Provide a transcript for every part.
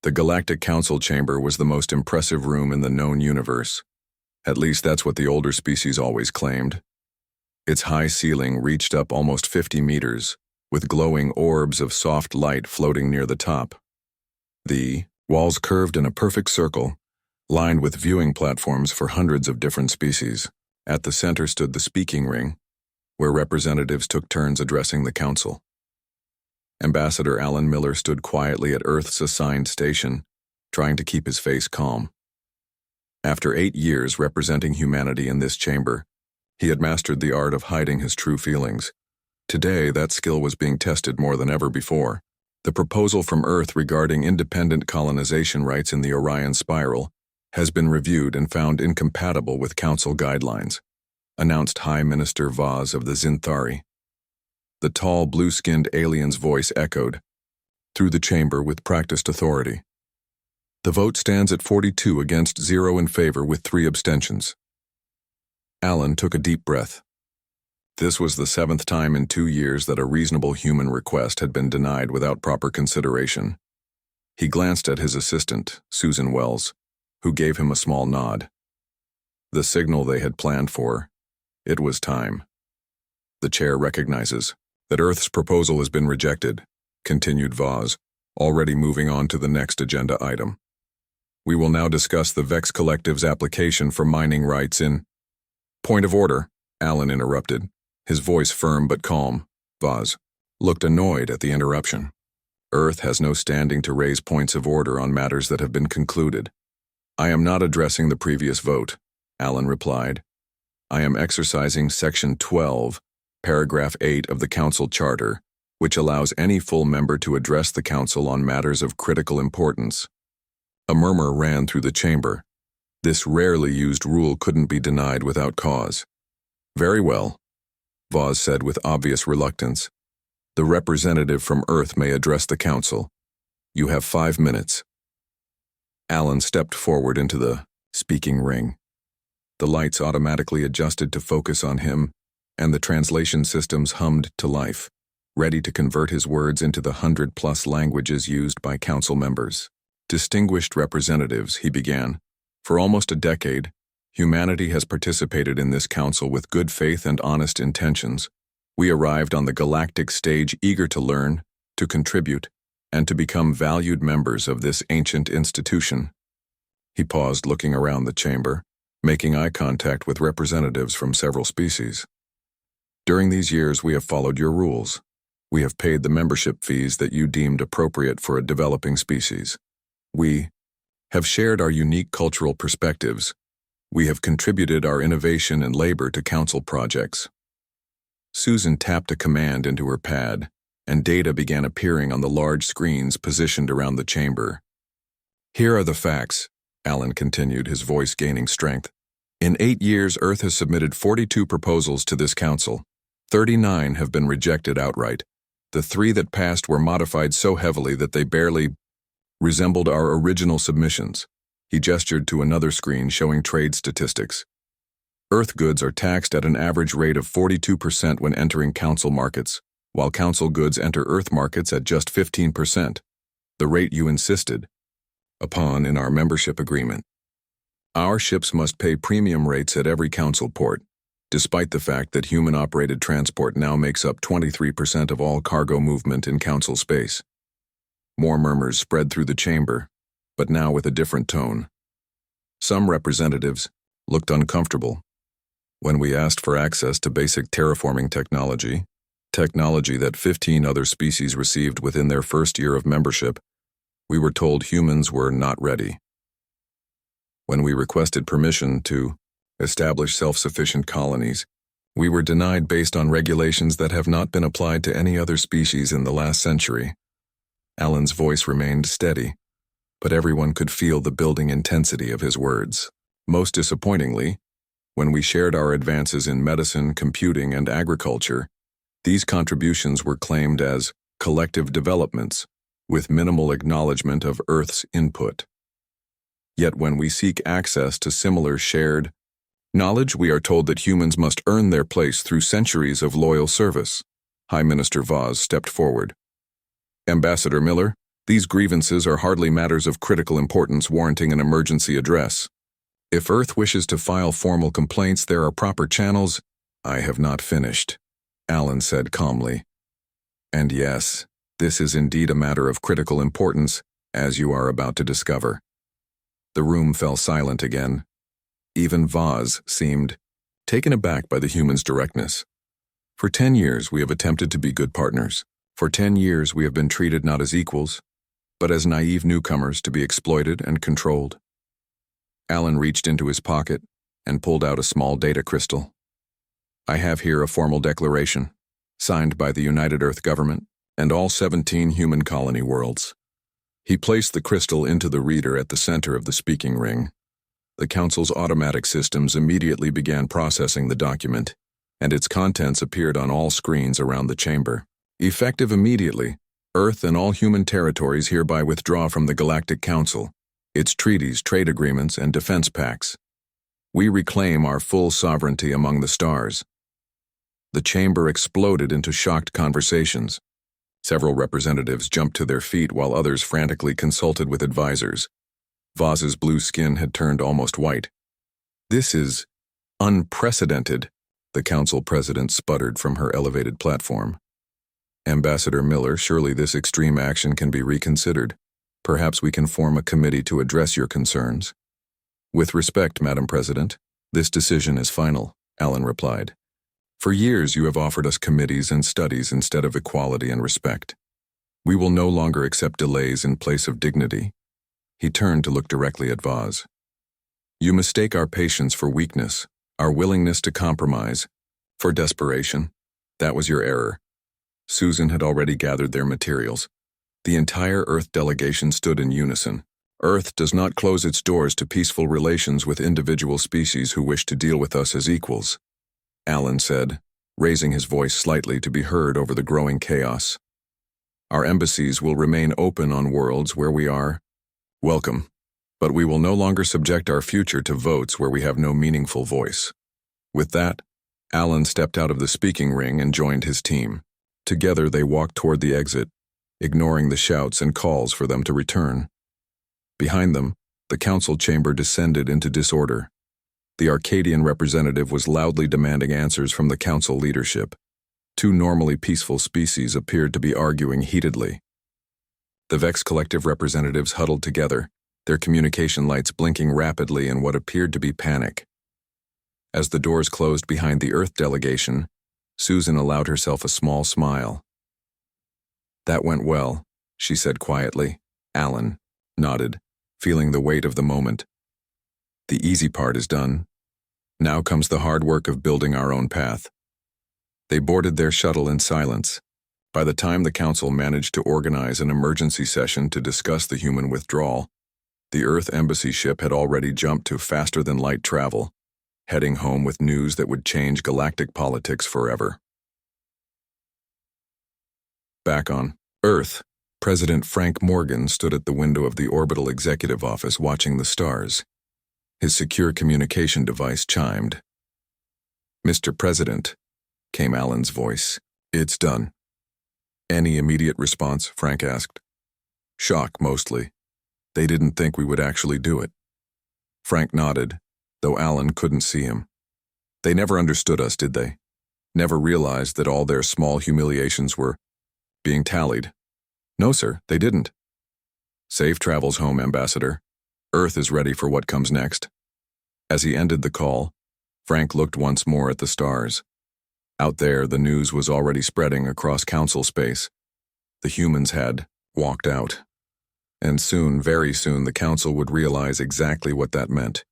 The Galactic Council chamber was the most impressive room in the known universe. At least that's what the older species always claimed. Its high ceiling reached up almost 50 meters, with glowing orbs of soft light floating near the top. The walls curved in a perfect circle, lined with viewing platforms for hundreds of different species. At the center stood the speaking ring, where representatives took turns addressing the council. Ambassador Alan Miller stood quietly at Earth's assigned station, trying to keep his face calm. After 8 years representing humanity in this chamber, he had mastered the art of hiding his true feelings. Today, that skill was being tested more than ever before. The proposal from Earth regarding independent colonization rights in the Orion Spiral has been reviewed and found incompatible with Council guidelines, announced High Minister Vaz of the Zinthari. The tall, blue-skinned alien's voice echoed through the chamber with practiced authority. The vote stands at 42 against 0 in favor with 3 abstentions. Alan took a deep breath. This was the 7th time in 2 years that a reasonable human request had been denied without proper consideration. He glanced at his assistant, Susan Wells, who gave him a small nod. The signal they had planned for. It was time. The chair recognizes that Earth's proposal has been rejected, continued Vaz, already moving on to the next agenda item. We will now discuss the Vex Collective's application for mining rights in... Point of order, Alan interrupted, his voice firm but calm. Vaz looked annoyed at the interruption. Earth has no standing to raise points of order on matters that have been concluded. I am not addressing the previous vote, Alan replied. I am exercising Section 12, Paragraph 8 of the Council Charter, which allows any full member to address the Council on matters of critical importance. A murmur ran through the chamber. This rarely used rule couldn't be denied without cause. Very well, Vaz said with obvious reluctance. The representative from Earth may address the Council. You have 5 minutes. Alan stepped forward into the speaking ring. The lights automatically adjusted to focus on him, and the translation systems hummed to life, ready to convert his words into the 100+ languages used by Council members. Distinguished representatives, he began. For almost a decade, humanity has participated in this council with good faith and honest intentions. We arrived on the galactic stage eager to learn, to contribute, and to become valued members of this ancient institution. He paused, looking around the chamber, making eye contact with representatives from several species. During these years, we have followed your rules. We have paid the membership fees that you deemed appropriate for a developing species. We have shared our unique cultural perspectives. We have contributed our innovation and labor to council projects. Susan tapped a command into her pad, and data began appearing on the large screens positioned around the chamber. Here are the facts, Alan continued, his voice gaining strength. In 8 years, Earth has submitted 42 proposals to this council. 39 have been rejected outright. The 3 that passed were modified so heavily that they barely resembled our original submissions. He gestured to another screen showing trade statistics. Earth goods are taxed at an average rate of 42% when entering council markets, while council goods enter Earth markets at just 15%, the rate you insisted upon in our membership agreement. Our ships must pay premium rates at every council port, despite the fact that human-operated transport now makes up 23% of all cargo movement in council space. More murmurs spread through the chamber, but now with a different tone. Some representatives looked uncomfortable. When we asked for access to basic terraforming technology that 15 other species received within their first year of membership, we were told humans were not ready. When we requested permission to establish self-sufficient colonies, we were denied based on regulations that have not been applied to any other species in the last century. Alan's voice remained steady, but everyone could feel the building intensity of his words. Most disappointingly, when we shared our advances in medicine, computing, and agriculture, these contributions were claimed as collective developments, with minimal acknowledgement of Earth's input. Yet when we seek access to similar shared knowledge, we are told that humans must earn their place through centuries of loyal service. High Minister Vaz stepped forward. Ambassador Miller, These grievances are hardly matters of critical importance warranting an emergency address. If Earth wishes to file formal complaints, there are proper channels. I have not finished, Alan said calmly. And yes, this is indeed a matter of critical importance, as you are about to discover. The room fell silent again. Even Vaz seemed taken aback by the human's directness. For 10 years we have attempted to be good partners. For 10 years we have been treated not as equals, but as naive newcomers to be exploited and controlled. Alan reached into his pocket and pulled out a small data crystal. I have here a formal declaration, signed by the United Earth government and all 17 human colony worlds. He placed the crystal into the reader at the center of the speaking ring. The Council's automatic systems immediately began processing the document, and its contents appeared on all screens around the chamber. Effective immediately, Earth and all human territories hereby withdraw from the Galactic Council, its treaties, trade agreements, and defense pacts. We reclaim our full sovereignty among the stars. The chamber exploded into shocked conversations. Several representatives jumped to their feet while others frantically consulted with advisors. Vaz's blue skin had turned almost white. This is unprecedented, the council president sputtered from her elevated platform. Ambassador Miller, surely this extreme action can be reconsidered. Perhaps we can form a committee to address your concerns. With respect, Madam President, this decision is final, Alan replied. For years you have offered us committees and studies instead of equality and respect. We will no longer accept delays in place of dignity. He turned to look directly at Vaz. You mistake our patience for weakness, our willingness to compromise, for desperation. That was your error. Susan had already gathered their materials. The entire Earth delegation stood in unison. Earth does not close its doors to peaceful relations with individual species who wish to deal with us as equals, Alan said, raising his voice slightly to be heard over the growing chaos. Our embassies will remain open on worlds where we are welcome, but we will no longer subject our future to votes where we have no meaningful voice. With that, Alan stepped out of the speaking ring and joined his team. Together they walked toward the exit, ignoring the shouts and calls for them to return. Behind them, the council chamber descended into disorder. The Arcadian representative was loudly demanding answers from the council leadership. Two normally peaceful species appeared to be arguing heatedly. The Vex Collective representatives huddled together, their communication lights blinking rapidly in what appeared to be panic. As the doors closed behind the Earth delegation, Susan allowed herself a small smile. That went well, she said quietly. Alan nodded, feeling the weight of the moment. The easy part is done. Now comes the hard work of building our own path. They boarded their shuttle in silence. By the time the council managed to organize an emergency session to discuss the human withdrawal, the Earth embassy ship had already jumped to faster-than-light travel, heading home with news that would change galactic politics forever. Back on Earth, President Frank Morgan stood at the window of the orbital executive office watching the stars. His secure communication device chimed. Mr. President, came Alan's voice. It's done. Any immediate response? Frank asked. Shock, mostly. They didn't think we would actually do it. Frank nodded, though Alan couldn't see him. They never understood us, did they? Never realized that all their small humiliations were being tallied. No, sir, they didn't. Safe travels home, Ambassador. Earth is ready for what comes next. As he ended the call, Frank looked once more at the stars. Out there, the news was already spreading across council space. The humans had walked out. And soon, very soon, the council would realize exactly what that meant.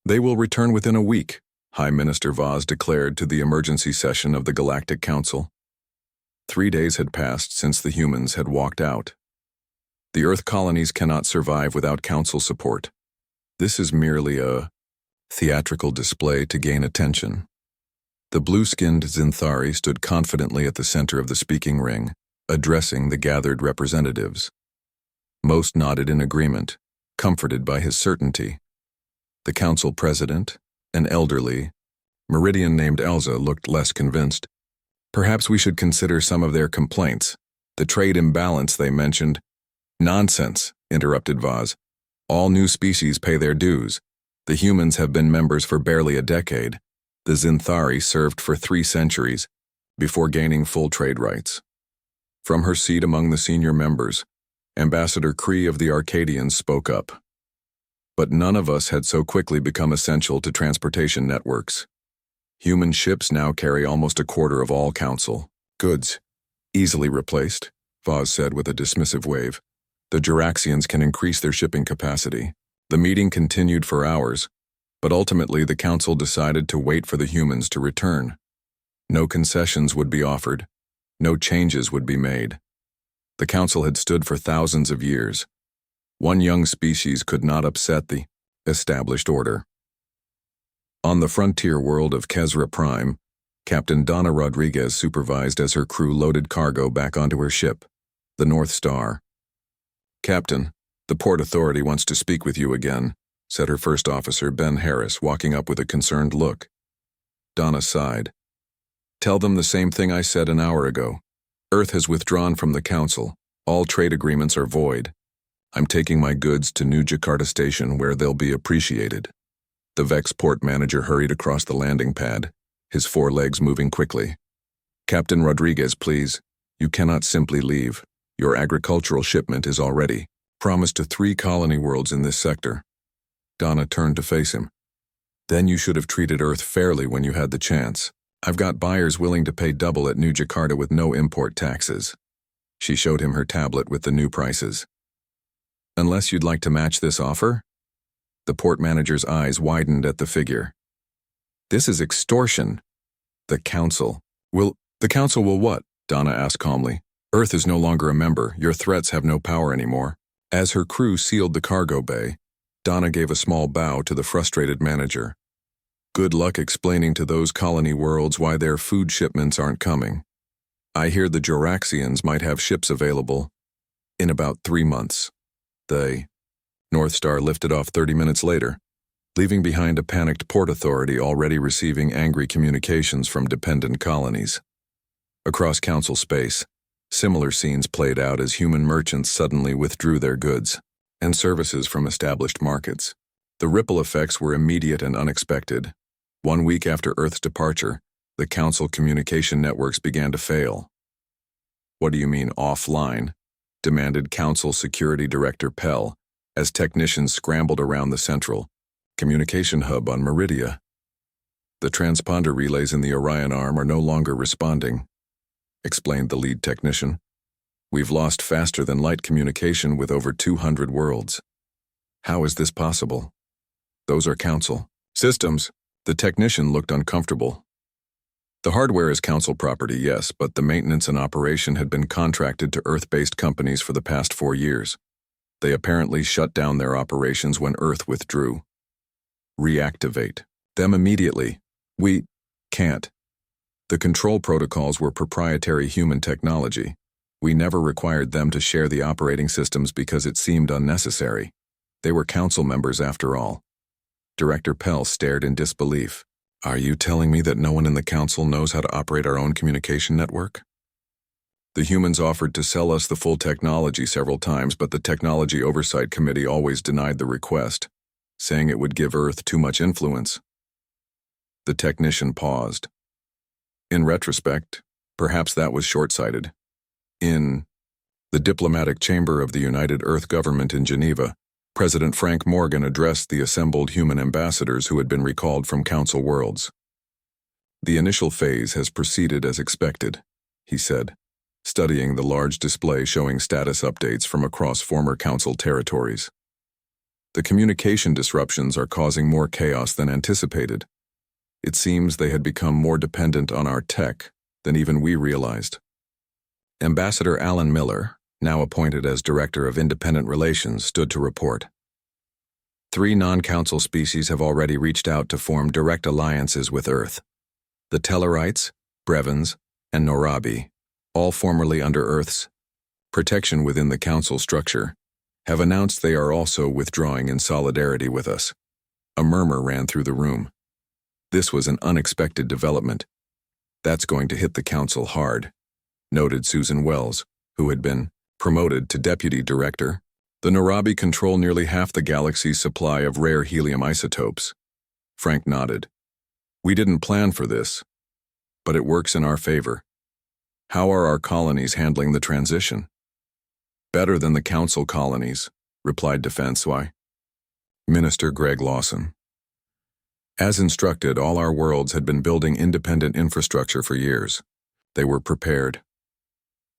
They will return within a week, High Minister Vaz declared to the emergency session of the Galactic Council. 3 days had passed since the humans had walked out. The Earth colonies cannot survive without council support. This is merely a theatrical display to gain attention. The blue-skinned Zinthari stood confidently at the center of the speaking ring, addressing the gathered representatives. Most nodded in agreement, comforted by his certainty. The council president, an elderly, Meridian named Elza, looked less convinced. Perhaps we should consider some of their complaints. The trade imbalance they mentioned. Nonsense, interrupted Vaz. All new species pay their dues. The humans have been members for barely a decade. The Zinthari served for 3 centuries, before gaining full trade rights. From her seat among the senior members, Ambassador Kree of the Arcadians spoke up. But none of us had so quickly become essential to transportation networks. Human ships now carry almost a quarter of all council goods. Easily replaced, Vaz said with a dismissive wave. The Juraxians can increase their shipping capacity. The meeting continued for hours, but ultimately the council decided to wait for the humans to return. No concessions would be offered. No changes would be made. The council had stood for thousands of years. One young species could not upset the established order. On the frontier world of Kezra Prime, Captain Donna Rodriguez supervised as her crew loaded cargo back onto her ship, the North Star. "Captain, the Port Authority wants to speak with you again," said her first officer, Ben Harris, walking up with a concerned look. Donna sighed. "Tell them the same thing I said an hour ago. Earth has withdrawn from the council. All trade agreements are void. I'm taking my goods to New Jakarta Station where they'll be appreciated." The Vex port manager hurried across the landing pad, his 4 legs moving quickly. "Captain Rodriguez, please. You cannot simply leave. Your agricultural shipment is already promised to 3 colony worlds in this sector." Donna turned to face him. "Then you should have treated Earth fairly when you had the chance. I've got buyers willing to pay double at New Jakarta with no import taxes." She showed him her tablet with the new prices. "Unless you'd like to match this offer?" The port manager's eyes widened at the figure. "This is extortion." The council will what?" Donna asked calmly. "Earth is no longer a member. Your threats have no power anymore." As her crew sealed the cargo bay, Donna gave a small bow to the frustrated manager. "Good luck explaining to those colony worlds why their food shipments aren't coming. I hear the Juraxians might have ships available in about 3 months." The North Star lifted off 30 minutes later, leaving behind a panicked port authority already receiving angry communications from dependent colonies. Across council space, similar scenes played out as human merchants suddenly withdrew their goods and services from established markets. The ripple effects were immediate and unexpected. 1 week after Earth's departure, the council communication networks began to fail. "What do you mean, offline?" demanded Council Security Director Pell, as technicians scrambled around the central communication hub on Meridia. "The transponder relays in the Orion arm are no longer responding," explained the lead technician. "We've lost faster-than-light communication with over 200 worlds. How is this possible?" "Those are Council systems." The technician looked uncomfortable. "The hardware is Council property, yes, but the maintenance and operation had been contracted to Earth-based companies for the past 4 years. They apparently shut down their operations when Earth withdrew." "Reactivate them immediately." "We can't. The control protocols were proprietary human technology. We never required them to share the operating systems because it seemed unnecessary. They were council members after all." Director Pell stared in disbelief. "Are you telling me that no one in the council knows how to operate our own communication network?" "The humans offered to sell us the full technology several times, but the Technology Oversight Committee always denied the request, saying it would give Earth too much influence." The technician paused. In retrospect, perhaps that was short-sighted. In the diplomatic chamber of the United Earth Government in Geneva, President Frank Morgan addressed the assembled human ambassadors who had been recalled from Council worlds. "The initial phase has proceeded as expected," he said, studying the large display showing status updates from across former Council territories. "The communication disruptions are causing more chaos than anticipated. It seems they had become more dependent on our tech than even we realized." Ambassador Alan Miller, now appointed as Director of Independent Relations, stood to report. 3 non-council species have already reached out to form direct alliances with Earth. The Tellarites, Brevins, and Norabi, all formerly under Earth's protection within the council structure, have announced they are also withdrawing in solidarity with us. A murmur ran through the room. This was an unexpected development. "That's going to hit the council hard," noted Susan Wells, who had been promoted to deputy director. The Narabi control nearly half the galaxy's supply of rare helium isotopes. Frank nodded. We didn't plan for this, but it works in our favor. How are our colonies handling the transition? Better than the council colonies, replied HFY Minister Greg Lawson. As instructed, all our worlds had been building independent infrastructure for years. They were prepared.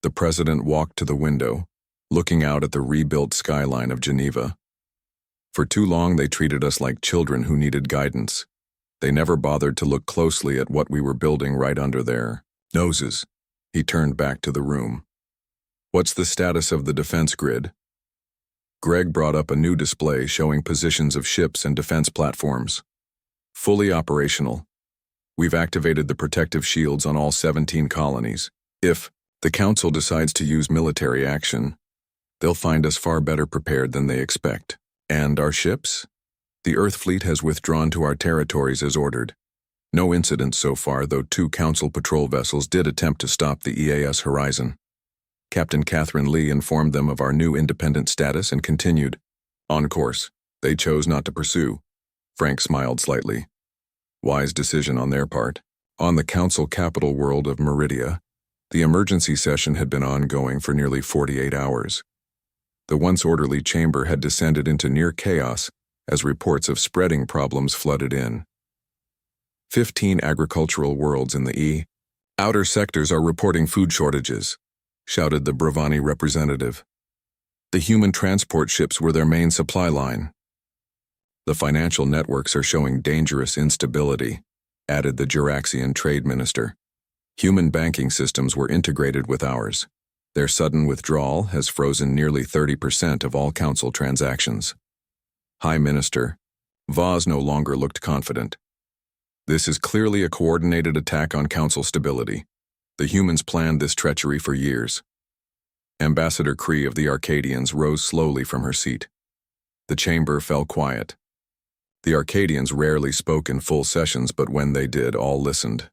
The president walked to the window, looking out at the rebuilt skyline of Geneva. For too long they treated us like children who needed guidance. They never bothered to look closely at what we were building right under their noses. He turned back to the room. What's the status of the defense grid? Greg brought up a new display showing positions of ships and defense platforms. Fully operational. We've activated the protective shields on all 17 colonies. If the Council decides to use military action, they'll find us far better prepared than they expect. And our ships? The Earth fleet has withdrawn to our territories as ordered. No incidents so far, though 2 Council patrol vessels did attempt to stop the EAS Horizon. Captain Catherine Lee informed them of our new independent status and continued. On course. They chose not to pursue. Frank smiled slightly. Wise decision on their part. On the Council capital world of Meridia, the emergency session had been ongoing for nearly 48 hours. The once orderly chamber had descended into near chaos as reports of spreading problems flooded in. 15 agricultural worlds in the outer sectors are reporting food shortages, shouted the Bravani representative. The human transport ships were their main supply line. The financial networks are showing dangerous instability, added the Juraxian trade minister. Human banking systems were integrated with ours. Their sudden withdrawal has frozen nearly 30% of all council transactions. High Minister, Vaz no longer looked confident. This is clearly a coordinated attack on council stability. The humans planned this treachery for years. Ambassador Kree of the Arcadians rose slowly from her seat. The chamber fell quiet. The Arcadians rarely spoke in full sessions, but when they did, all listened.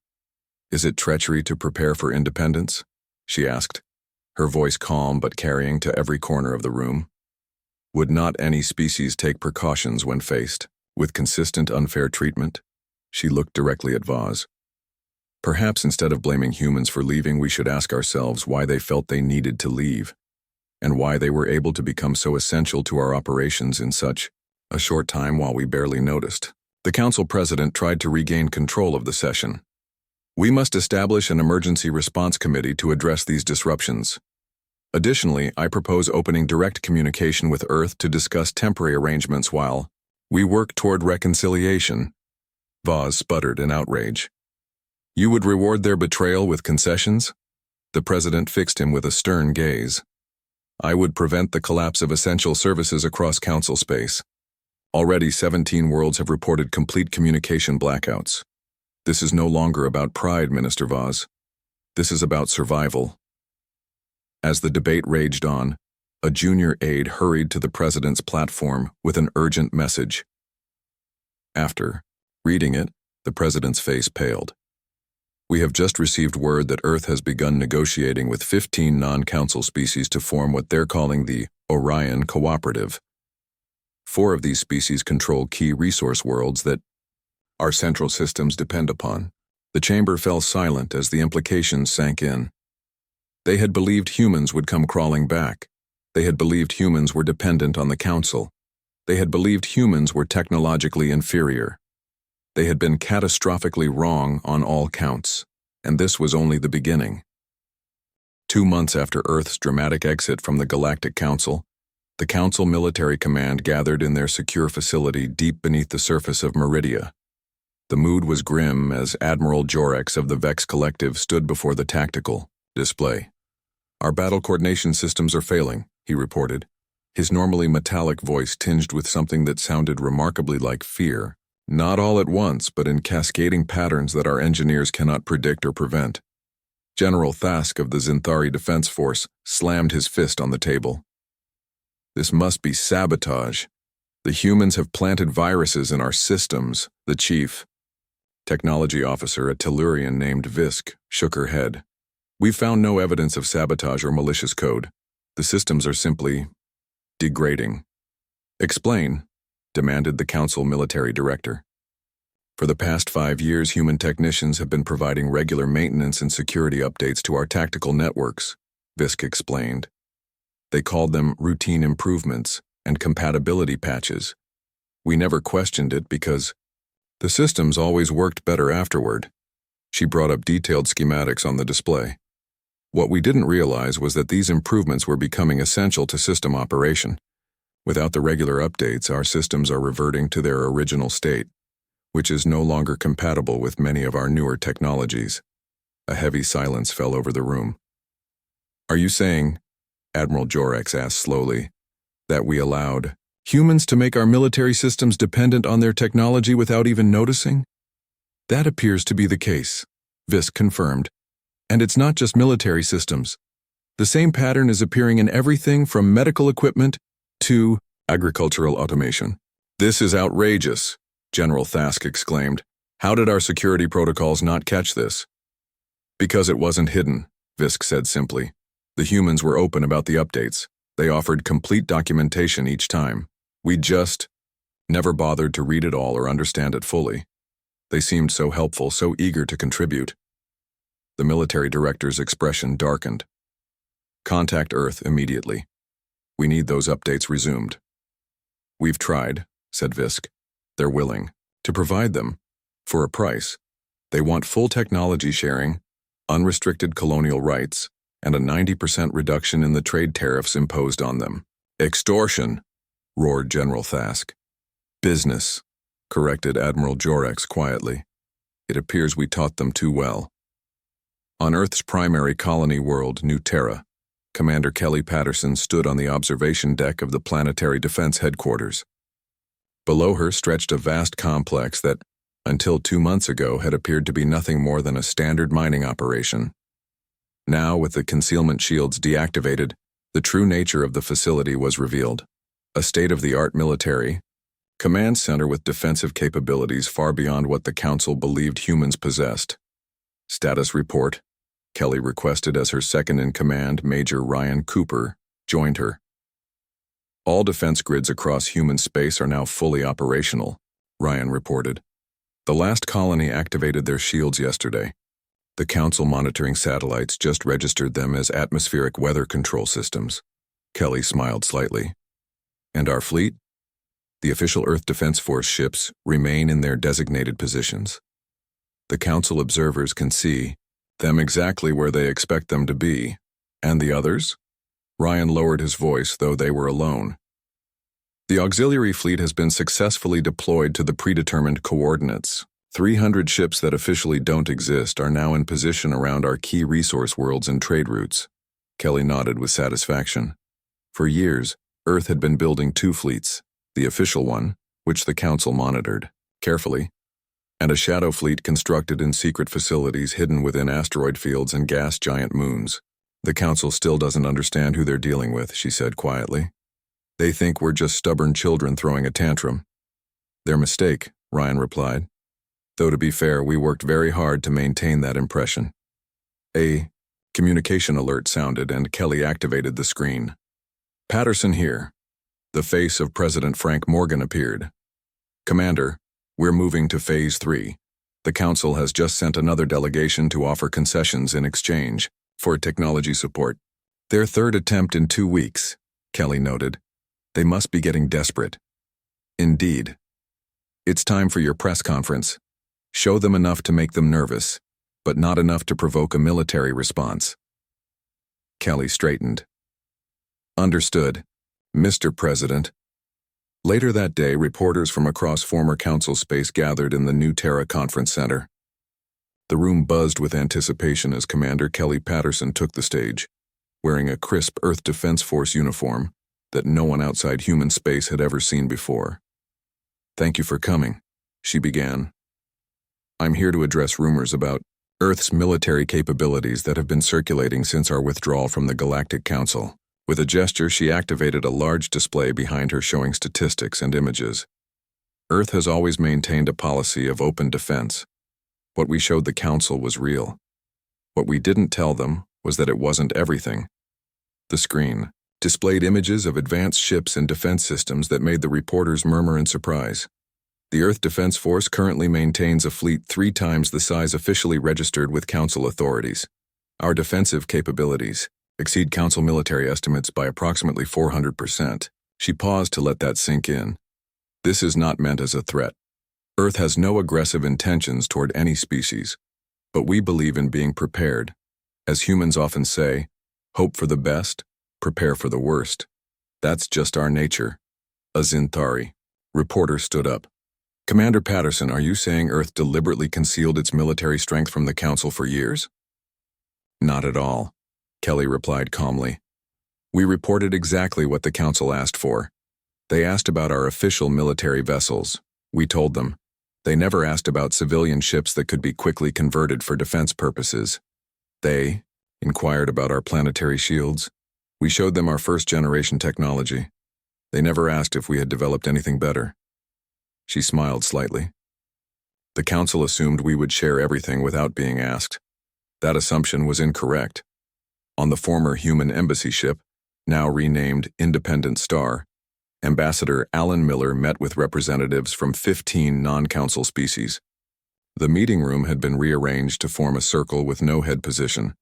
Is it treachery to prepare for independence? She asked, her voice calm but carrying to every corner of the room. Would not any species take precautions when faced with consistent unfair treatment? She looked directly at Vaz. Perhaps instead of blaming humans for leaving, we should ask ourselves why they felt they needed to leave, and why they were able to become so essential to our operations in such a short time while we barely noticed. The council president tried to regain control of the session. We must establish an emergency response committee to address these disruptions. Additionally, I propose opening direct communication with Earth to discuss temporary arrangements while we work toward reconciliation. Vaz sputtered in outrage. You would reward their betrayal with concessions? The president fixed him with a stern gaze. I would prevent the collapse of essential services across council space. Already 17 worlds have reported complete communication blackouts. This is no longer about pride, Minister Vaz. This is about survival. As the debate raged on, a junior aide hurried to the president's platform with an urgent message. After reading it, the president's face paled. We have just received word that Earth has begun negotiating with 15 non-council species to form what they're calling the Orion Cooperative. 4 of these species control key resource worlds that our central systems depend upon. The chamber fell silent as the implications sank in. They had believed humans would come crawling back. They had believed humans were dependent on the council. They had believed humans were technologically inferior. They had been catastrophically wrong on all counts, and this was only the beginning. 2 months after Earth's dramatic exit from the Galactic Council, the Council Military Command gathered in their secure facility deep beneath the surface of Meridia. The mood was grim as Admiral Jorex of the Vex Collective stood before the tactical display. Our battle coordination systems are failing, he reported, his normally metallic voice tinged with something that sounded remarkably like fear. Not all at once, but in cascading patterns that our engineers cannot predict or prevent. General Thask of the Zinthari Defense Force slammed his fist on the table. This must be sabotage. The humans have planted viruses in our systems, the chief. Technology officer, a Tellurian named Visk, shook her head. We've found no evidence of sabotage or malicious code. The systems are simply degrading. Explain, demanded the Council military director. For the past 5 years, human technicians have been providing regular maintenance and security updates to our tactical networks, Visk explained. They called them routine improvements and compatibility patches. We never questioned it because the systems always worked better afterward. She brought up detailed schematics on the display. What we didn't realize was that these improvements were becoming essential to system operation. Without the regular updates, our systems are reverting to their original state, which is no longer compatible with many of our newer technologies. A heavy silence fell over the room. Are you saying, Admiral Jorex asked slowly, that we allowed humans to make our military systems dependent on their technology without even noticing? That appears to be the case, Visk confirmed. And it's not just military systems. The same pattern is appearing in everything from medical equipment to agricultural automation. This is outrageous, General Thask exclaimed. How did our security protocols not catch this? Because it wasn't hidden, Visk said simply. The humans were open about the updates. They offered complete documentation each time. We just never bothered to read it all or understand it fully. They seemed so helpful, so eager to contribute. The military director's expression darkened. Contact Earth immediately. We need those updates resumed. We've tried, said Visk. They're willing to provide them for a price. They want full technology sharing, unrestricted colonial rights, and a 90% reduction in the trade tariffs imposed on them. Extortion, roared General Thask. Business, corrected Admiral Jorex quietly. It appears we taught them too well. On Earth's primary colony world, New Terra, Commander Kelly Patterson stood on the observation deck of the Planetary Defense Headquarters. Below her stretched a vast complex that, until 2 months ago, had appeared to be nothing more than a standard mining operation. Now, with the concealment shields deactivated, the true nature of the facility was revealed. A state-of-the-art military command center with defensive capabilities far beyond what the Council believed humans possessed. Status report, Kelly requested as her second-in-command, Major Ryan Cooper, joined her. All defense grids across human space are now fully operational, Ryan reported. The last colony activated their shields yesterday. The Council monitoring satellites just registered them as atmospheric weather control systems. Kelly smiled slightly. And our fleet? The official Earth Defense Force ships remain in their designated positions. The Council observers can see them exactly where they expect them to be. And the others? Ryan lowered his voice, though they were alone. The auxiliary fleet has been successfully deployed to the predetermined coordinates. 300 ships that officially don't exist are now in position around our key resource worlds and trade routes. Kelly nodded with satisfaction. For years, Earth had been building 2 fleets, the official one, which the Council monitored carefully, and a shadow fleet constructed in secret facilities hidden within asteroid fields and gas giant moons. The Council still doesn't understand who they're dealing with, she said quietly. They think we're just stubborn children throwing a tantrum. Their mistake, Ryan replied. Though to be fair, we worked very hard to maintain that impression. A communication alert sounded and Kelly activated the screen. Patterson here. The face of President Frank Morgan appeared. Commander, we're moving to Phase 3. The Council has just sent another delegation to offer concessions in exchange for technology support. Their 3rd attempt in 2 weeks, Kelly noted. They must be getting desperate. Indeed. It's time for your press conference. Show them enough to make them nervous, but not enough to provoke a military response. Kelly straightened. Understood, Mr. President. Later that day, reporters from across former Council space gathered in the New Terra Conference Center. The room buzzed with anticipation as Commander Kelly Patterson took the stage, wearing a crisp Earth Defense Force uniform that no one outside human space had ever seen before. Thank you for coming, she began. I'm here to address rumors about Earth's military capabilities that have been circulating since our withdrawal from the Galactic Council. With a gesture, she activated a large display behind her showing statistics and images. Earth has always maintained a policy of open defense. What we showed the Council was real. What we didn't tell them was that it wasn't everything. The screen, displayed images of advanced ships and defense systems that made the reporters murmur in surprise. The Earth Defense Force currently maintains a fleet 3 times the size officially registered with Council authorities. Our defensive capabilities exceed Council military estimates by approximately 400%. She paused to let that sink in. This is not meant as a threat. Earth has no aggressive intentions toward any species, but we believe in being prepared. As humans often say, hope for the best, prepare for the worst. That's just our nature. A Zinthari. Reporter stood up. Commander Patterson, are you saying Earth deliberately concealed its military strength from the Council for years? Not at all, Kelly replied calmly. We reported exactly what the Council asked for. They asked about our official military vessels. We told them. They never asked about civilian ships that could be quickly converted for defense purposes. They inquired about our planetary shields. We showed them our first-generation technology. They never asked if we had developed anything better. She smiled slightly. The Council assumed we would share everything without being asked. That assumption was incorrect. On the former human embassy ship, now renamed Independent Star, Ambassador Alan Miller met with representatives from 15 non-Council species. The meeting room had been rearranged to form a circle with no head position,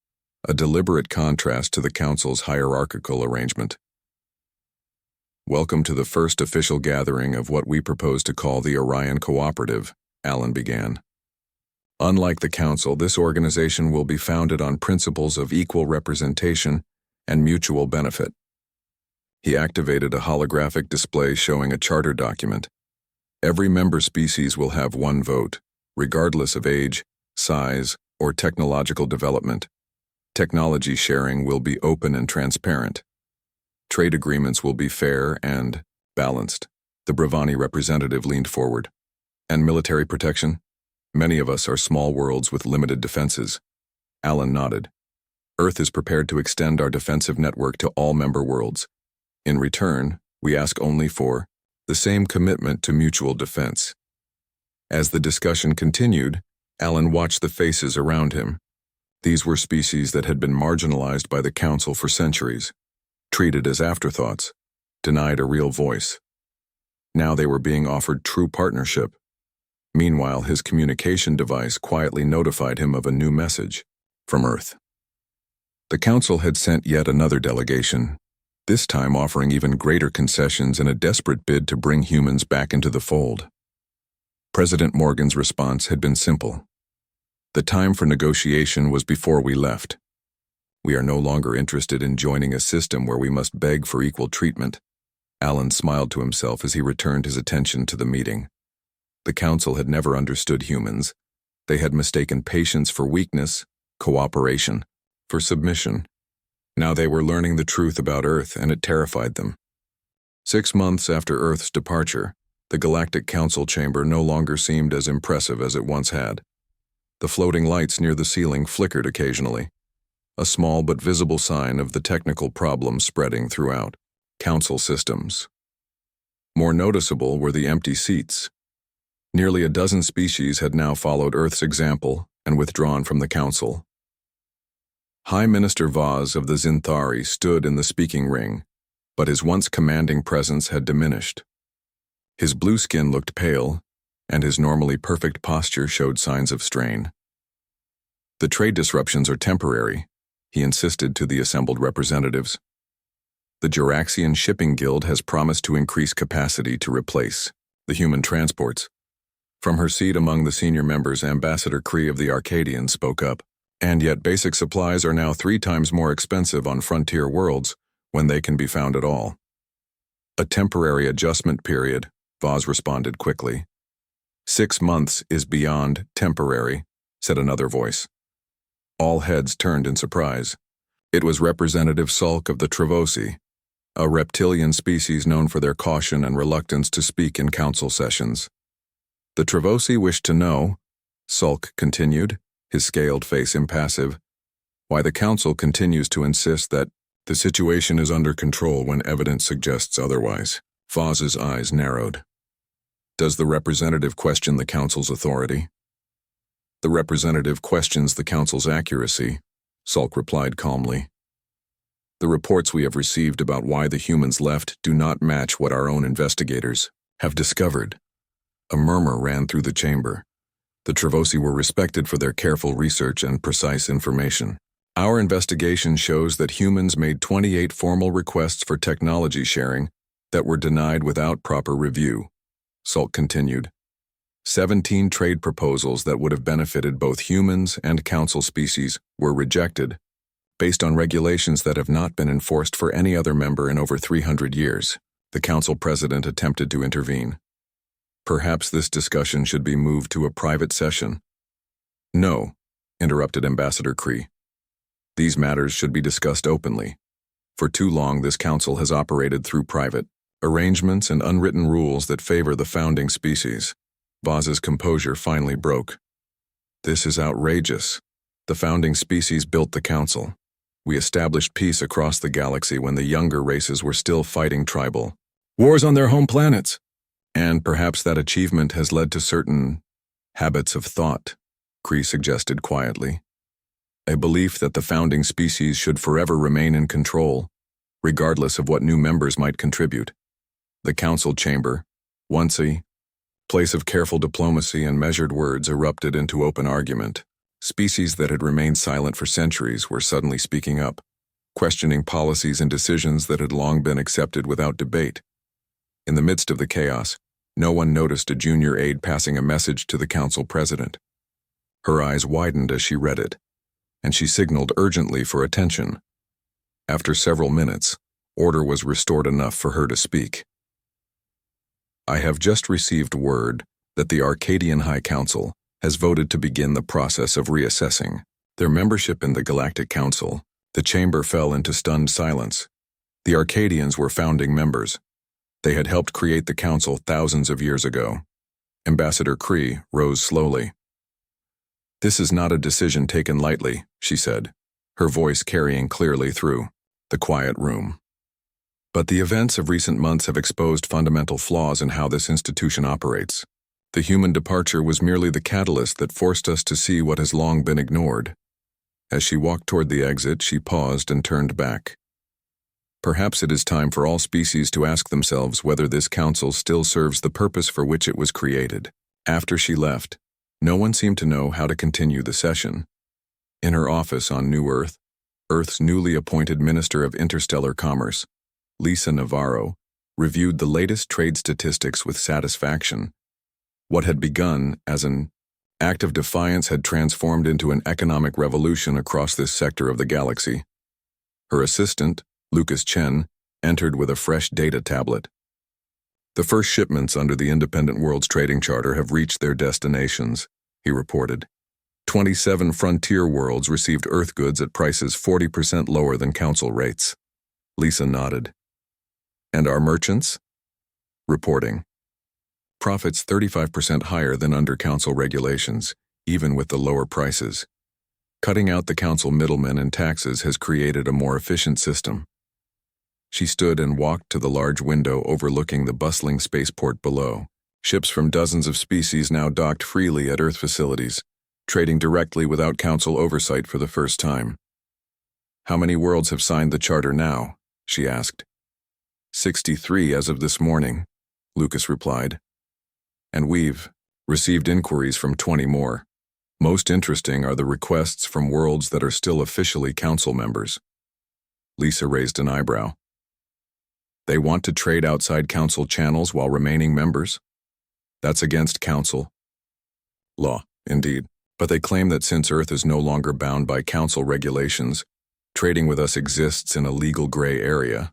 a deliberate contrast to the Council's hierarchical arrangement. Welcome to the first official gathering of what we propose to call the Orion Cooperative, Alan began. Unlike the Council, this organization will be founded on principles of equal representation and mutual benefit. He activated a holographic display showing a charter document. Every member species will have 1 vote, regardless of age, size, or technological development. Technology sharing will be open and transparent. Trade agreements will be fair and balanced. The Bravani representative leaned forward. And military protection? Many of us are small worlds with limited defenses. Alan nodded. Earth is prepared to extend our defensive network to all member worlds. In return, we ask only for the same commitment to mutual defense. As the discussion continued, Alan watched the faces around him. These were species that had been marginalized by the Council for centuries, treated as afterthoughts, denied a real voice. Now they were being offered true partnership. Meanwhile, his communication device quietly notified him of a new message from Earth. The Council had sent yet another delegation, this time offering even greater concessions in a desperate bid to bring humans back into the fold. President Morgan's response had been simple. The time for negotiation was before we left. We are no longer interested in joining a system where we must beg for equal treatment. Alan smiled to himself as he returned his attention to the meeting. The Council had never understood humans. They had mistaken patience for weakness, cooperation for submission. Now they were learning the truth about Earth, and it terrified them. 6 months after Earth's departure, the Galactic Council chamber no longer seemed as impressive as it once had. The floating lights near the ceiling flickered occasionally, a small but visible sign of the technical problems spreading throughout Council systems. More noticeable were the empty seats. Nearly a dozen species had now followed Earth's example and withdrawn from the Council. High Minister Vaz of the Zinthari stood in the speaking ring, but his once commanding presence had diminished. His blue skin looked pale, and his normally perfect posture showed signs of strain. The trade disruptions are temporary, he insisted to the assembled representatives. The Juraxian Shipping Guild has promised to increase capacity to replace the human transports. From her seat among the senior members, Ambassador Kree of the Arcadians spoke up. And yet basic supplies are now 3 times more expensive on frontier worlds when they can be found at all. A temporary adjustment period, Vaz responded quickly. 6 months is beyond temporary, said another voice. All heads turned in surprise. It was Representative Sulk of the Travosi, a reptilian species known for their caution and reluctance to speak in council sessions. The Travosi wished to know, Sulk continued, his scaled face impassive, why the Council continues to insist that the situation is under control when evidence suggests otherwise. Vaz's eyes narrowed. Does the representative question the Council's authority? The representative questions the Council's accuracy, Sulk replied calmly. The reports we have received about why the humans left do not match what our own investigators have discovered. A murmur ran through the chamber. The Travosi were respected for their careful research and precise information. Our investigation shows that humans made 28 formal requests for technology sharing that were denied without proper review. Salk continued. 17 trade proposals that would have benefited both humans and council species were rejected, based on regulations that have not been enforced for any other member in over 300 years. The council president attempted to intervene. Perhaps this discussion should be moved to a private session. No, interrupted Ambassador Kree. These matters should be discussed openly. For too long, this council has operated through private arrangements and unwritten rules that favor the founding species. Vaz's composure finally broke. This is outrageous. The founding species built the council. We established peace across the galaxy when the younger races were still fighting tribal wars on their home planets. And perhaps that achievement has led to certain habits of thought, Kree suggested quietly. A belief that the founding species should forever remain in control, regardless of what new members might contribute. The council chamber, once a place of careful diplomacy and measured words, erupted into open argument. Species that had remained silent for centuries were suddenly speaking up, questioning policies and decisions that had long been accepted without debate. In the midst of the chaos, no one noticed a junior aide passing a message to the council president. Her eyes widened as she read it, and she signaled urgently for attention. After several minutes, order was restored enough for her to speak. I have just received word that the Arcadian High Council has voted to begin the process of reassessing their membership in the Galactic Council. The chamber fell into stunned silence. The Arcadians were founding members. They had helped create the council thousands of years ago. Ambassador Kree rose slowly. This is not a decision taken lightly, she said, her voice carrying clearly through the quiet room. But the events of recent months have exposed fundamental flaws in how this institution operates. The human departure was merely the catalyst that forced us to see what has long been ignored. As she walked toward the exit, she paused and turned back. Perhaps it is time for all species to ask themselves whether this council still serves the purpose for which it was created. After she left, no one seemed to know how to continue the session. In her office on New Earth, Earth's newly appointed Minister of Interstellar Commerce, Lisa Navarro, reviewed the latest trade statistics with satisfaction. What had begun as an act of defiance had transformed into an economic revolution across this sector of the galaxy. Her assistant, Lucas Chen, entered with a fresh data tablet. The first shipments under the Independent Worlds Trading Charter have reached their destinations, he reported. 27 frontier worlds received Earth goods at prices 40% lower than council rates. Lisa nodded. And our merchants? Reporting. Profits 35% higher than under council regulations, even with the lower prices. Cutting out the council middlemen and taxes has created a more efficient system. She stood and walked to the large window overlooking the bustling spaceport below. Ships from dozens of species now docked freely at Earth facilities, trading directly without council oversight for the first time. How many worlds have signed the charter now? She asked. 63 as of this morning, Lucas replied. And we've received inquiries from 20 more. Most interesting are the requests from worlds that are still officially council members. Lisa raised an eyebrow. They want to trade outside council channels while remaining members? That's against council law, indeed. But they claim that since Earth is no longer bound by council regulations, trading with us exists in a legal gray area.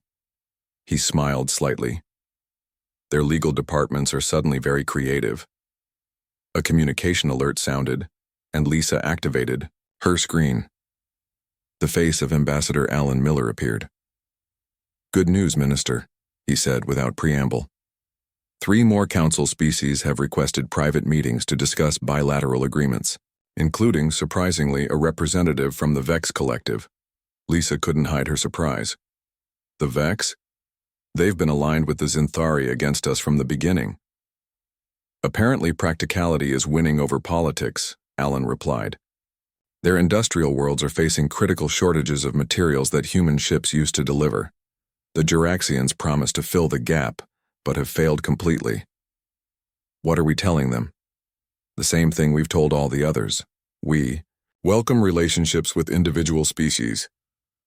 He smiled slightly. Their legal departments are suddenly very creative. A communication alert sounded, and Lisa activated her screen. The face of Ambassador Alan Miller appeared. Good news, Minister, he said without preamble. 3 more council species have requested private meetings to discuss bilateral agreements, including, surprisingly, a representative from the Vex Collective. Lisa couldn't hide her surprise. The Vex? They've been aligned with the Zinthari against us from the beginning. Apparently practicality is winning over politics, Alan replied. Their industrial worlds are facing critical shortages of materials that human ships used to deliver. The Juraxians promised to fill the gap, but have failed completely. What are we telling them? The same thing we've told all the others. We welcome relationships with individual species,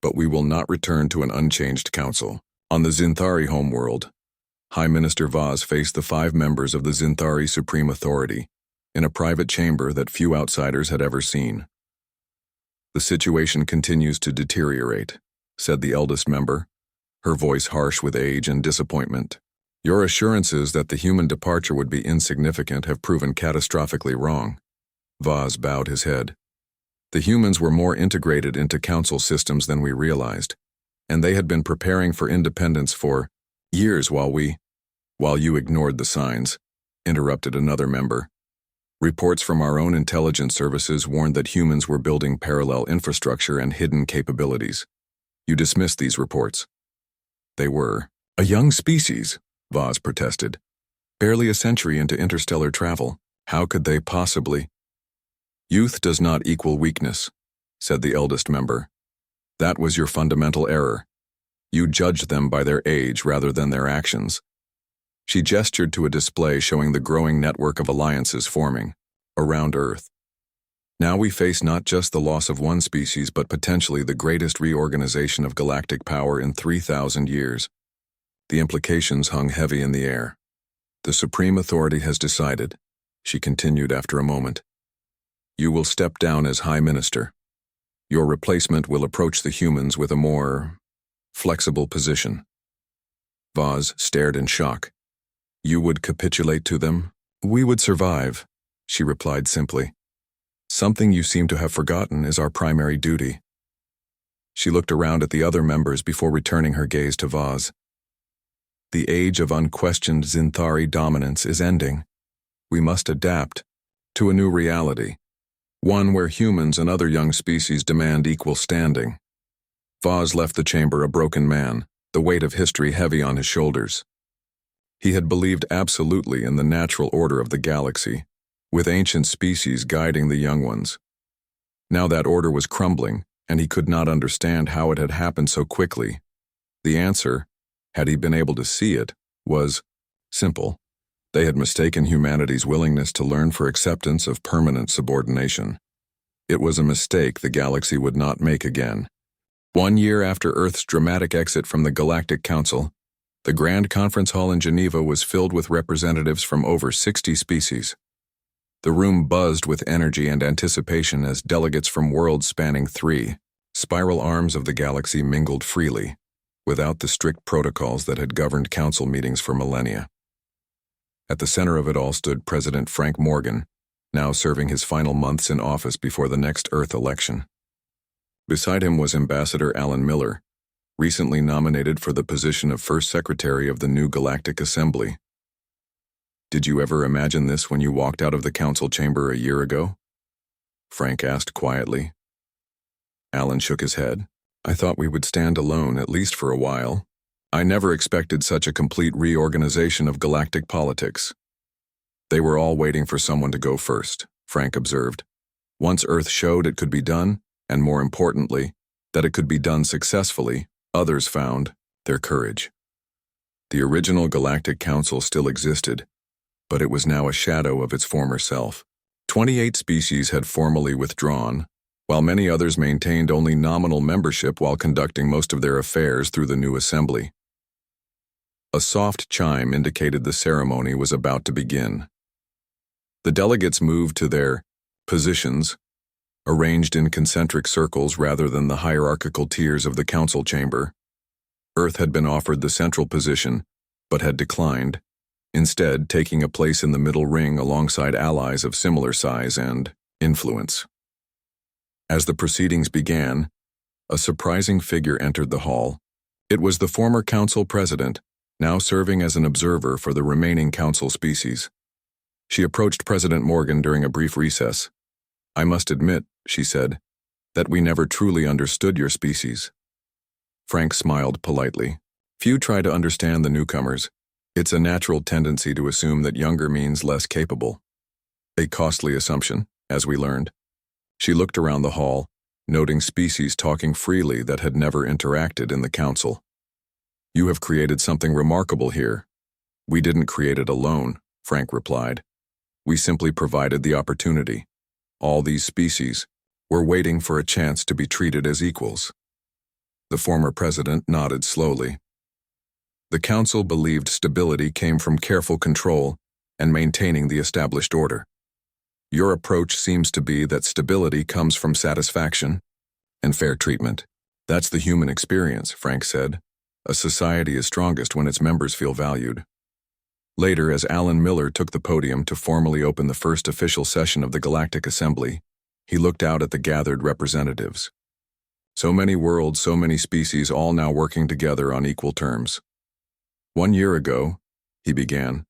but we will not return to an unchanged council. On the Zinthari homeworld, High Minister Vaz faced the 5 members of the Zinthari Supreme Authority in a private chamber that few outsiders had ever seen. "The situation continues to deteriorate," said the eldest member, her voice harsh with age and disappointment. "Your assurances that the human departure would be insignificant have proven catastrophically wrong." Vaz bowed his head. "The humans were more integrated into council systems than we realized, and they had been preparing for independence for years while you ignored the signs," interrupted another member. "Reports from our own intelligence services warned that humans were building parallel infrastructure and hidden capabilities. You dismissed these reports." "They were a young species," Vaz protested. "Barely a century into interstellar travel. How could they possibly—" "Youth does not equal weakness," said the eldest member. "That was your fundamental error. You judged them by their age rather than their actions." She gestured to a display showing the growing network of alliances forming around Earth. "Now we face not just the loss of one species but potentially the greatest reorganization of galactic power in 3,000 years. The implications hung heavy in the air. The Supreme Authority has decided," she continued after a moment. "You will step down as High Minister. Your replacement will approach the humans with a more flexible position." Vaz stared in shock. "You would capitulate to them?" "We would survive," she replied simply. "Something you seem to have forgotten is our primary duty." She looked around at the other members before returning her gaze to Vaz. "The age of unquestioned Zinthari dominance is ending. We must adapt to a new reality, one where humans and other young species demand equal standing." Vaz left the chamber a broken man, the weight of history heavy on his shoulders. He had believed absolutely in the natural order of the galaxy, with ancient species guiding the young ones. Now that order was crumbling, and he could not understand how it had happened so quickly. The answer, had he been able to see it, was simple. They had mistaken humanity's willingness to learn for acceptance of permanent subordination. It was a mistake the galaxy would not make again. 1 year after Earth's dramatic exit from the Galactic Council, the Grand Conference Hall in Geneva was filled with representatives from over 60 species. The room buzzed with energy and anticipation as delegates from worlds spanning 3 spiral arms of the galaxy mingled freely, without the strict protocols that had governed council meetings for millennia. At the center of it all stood President Frank Morgan, now serving his final months in office before the next Earth election. Beside him was Ambassador Alan Miller, recently nominated for the position of First Secretary of the new Galactic Assembly. "Did you ever imagine this when you walked out of the council chamber a year ago?" Frank asked quietly. Alan shook his head. "I thought we would stand alone, at least for a while. I never expected such a complete reorganization of galactic politics." "They were all waiting for someone to go first," Frank observed. "Once Earth showed it could be done, and more importantly, that it could be done successfully, others found their courage." The original Galactic Council still existed, but it was now a shadow of its former self. 28 species had formally withdrawn, while many others maintained only nominal membership while conducting most of their affairs through the new assembly. A soft chime indicated the ceremony was about to begin. The delegates moved to their positions, arranged in concentric circles rather than the hierarchical tiers of the council chamber. Earth had been offered the central position, but had declined, instead taking a place in the middle ring alongside allies of similar size and influence. As the proceedings began, a surprising figure entered the hall. It was the former council president, now serving as an observer for the remaining council species. She approached President Morgan during a brief recess. "I must admit," she said, "that we never truly understood your species." Frank smiled politely. "Few try to understand the newcomers. It's a natural tendency to assume that younger means less capable. A costly assumption, as we learned." She looked around the hall, noting species talking freely that had never interacted in the council. "You have created something remarkable here." "We didn't create it alone," Frank replied. "We simply provided the opportunity. All these species were waiting for a chance to be treated as equals." The former president nodded slowly. The council believed stability came from careful control and maintaining the established order. "Your approach seems to be that stability comes from satisfaction and fair treatment." "That's the human experience," Frank said. "A society is strongest when its members feel valued." Later, as Alan Miller took the podium to formally open the first official session of the Galactic Assembly, he looked out at the gathered representatives. So many worlds, so many species, all now working together on equal terms. "1 year ago," he began,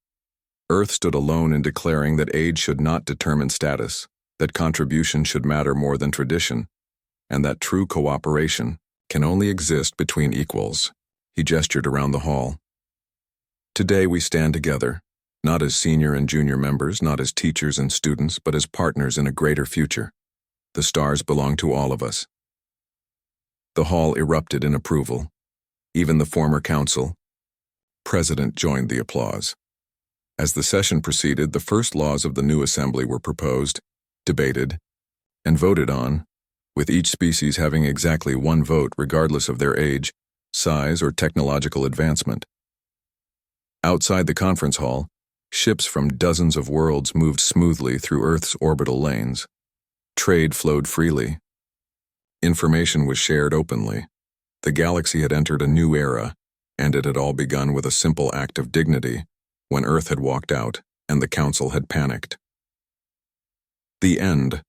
"Earth stood alone in declaring that age should not determine status, that contribution should matter more than tradition, and that true cooperation can only exist between equals." He gestured around the hall. "Today we stand together, not as senior and junior members, not as teachers and students, but as partners in a greater future. The stars belong to all of us." The hall erupted in approval. Even the former council president joined the applause. As the session proceeded, the first laws of the new assembly were proposed, debated, and voted on, with each species having exactly 1 vote regardless of their age, size, or technological advancement. Outside the conference hall, ships from dozens of worlds moved smoothly through Earth's orbital lanes. Trade flowed freely. Information was shared openly. The galaxy had entered a new era, and it had all begun with a simple act of dignity when Earth had walked out and the Council had panicked. The end.